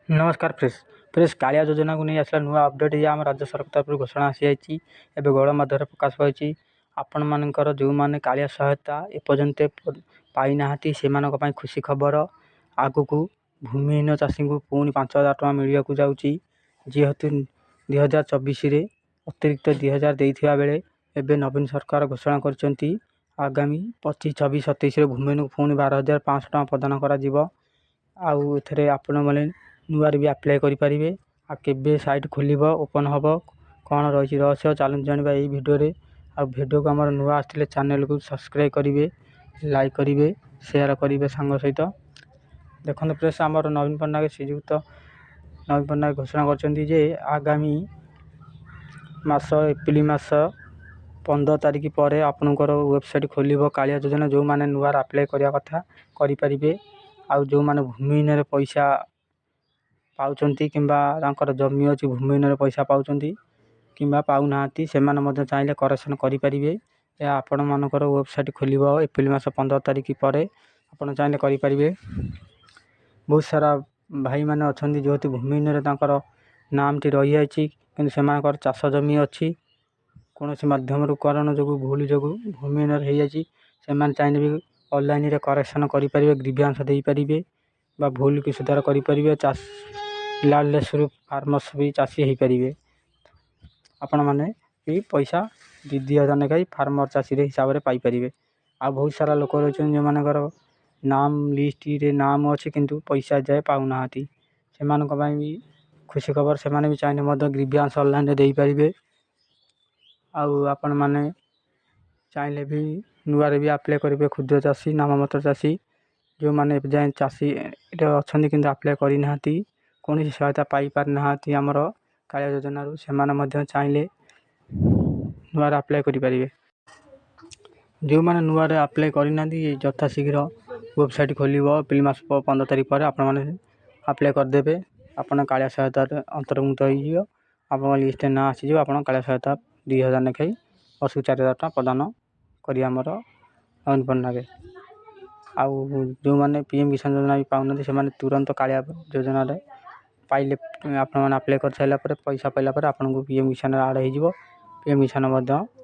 नमस्कार प्रेस कालिया योजना को नहीं आसला नुआ अपडेट या आम राज्य सरकार तरफ घोषणा आसी जाइए एवं गणमाध्यम प्रकाश पाई आपण मानकर जो मैंने कालिया सहायता एपर्यंत पाई ना से खुशी खबर आगु को भूमिहीन चाषी को पुणी 5,000 टଙ୍କା मिलवाक जाऊँगी जेहेतु 2024 अतिरिक्त 2,000 देता बेले एवं नवीन सरकार घोषणा कर आगामी 25, 26, 27 भूमिहीन को पुणी 12,500 टଙ୍କା प्रदान कर आपण मैंने नुआर भी आप्लाय करेंगे आ केबे साइट खोल ओपन हम कौन रही रहस्य चलते जानवा यही भिडियो आ भिडियो को आम नुआ आसते चैनल को सब्सक्राइब करेंगे, लाइक करेंगे, शेयर करेंगे सांग सहित देखते प्रेस आमर नवीन पट्टनायक श्रीजुक्त नवीन पट्टनायक घोषणा कर आगामी मास एप्रिल मास 15 तारिख पर आपणकर वेबसाइट खोल कालिया योजना जो मैंने नुआर आप्लाय करने कथा करेंगे आ जो मैंने भूमिहीन पैसा पाउचंती किंबा जमी अच्छी भूमिहीन पैसा पाउचंती किंबा पाऊना से चाहिए करेक्शन करेंगे या आपण मानकर वेबसाइट खोल एप्रिल मास 15 तारिख पर आप चाहिए करेंगे। बहुत सारा भाई मैंने अच्छा जो भूमिहीन नाम टी रही जाए कि चाष जमी अच्छी कौन मध्यम कारण जो भूल जो भूमिहीन हो जाए चाहिए भी ऑनलाइन करेक्शन करेंगे ग्रीवियांस दे पारे बा भूल की सुधार करेंगे लैंडलेस फार्मर्स भी चाषी हो पारे आपण मैंने भी पैसा 2,000 लेखाई फार्मर चाषी हिसाब से पाइपर आ बहुत सारा लोक रही जो मानकर नाम लिस्ट रे नाम अच्छे किंतु पैसा जाए पाऊना से भी खुशी खबर से भी चाहिए ग्रीवियांस ऑनलाइन दे पारे आपण मैंने चाहिए भी नुआर भी आप्लाय करेंगे क्षुद्र चाषी नाममात्र चाषी जो मैंने जाए चाषी अच्छा कि आप्लाय करना कौन सहायता पाई पार ना आमर कालिया योजना से चाहिए नुआर आप्लाय करेंगे। जो मैंने नुआर आप्लाय करना यथा शीघ्र वेबसाइट खोल एप्रिल मास 15 तारिख पर आपण मैंने आप्लाय करदे आपड़ कालिया सहायता अंतर्भुक्त हो लिस्ट ना आसीज आप कालिया सहायता 2,000 लेखाई वर्ष 4,000 टଙ୍କା प्रदान करमर नवीन पट्टनायक आउ जो मैंने पीएम किसान योजना भी पाऊना से तुरंत कालिया योजना पाइले आपने आप्लाय कर सारापर पैसा पाइलापर आपको पीएम किसान आड हो पीएम किसान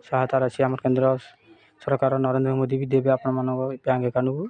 सहायता राशि आम केंद्र सरकार नरेंद्र मोदी भी देवे आपण बैंक अकाउंट को।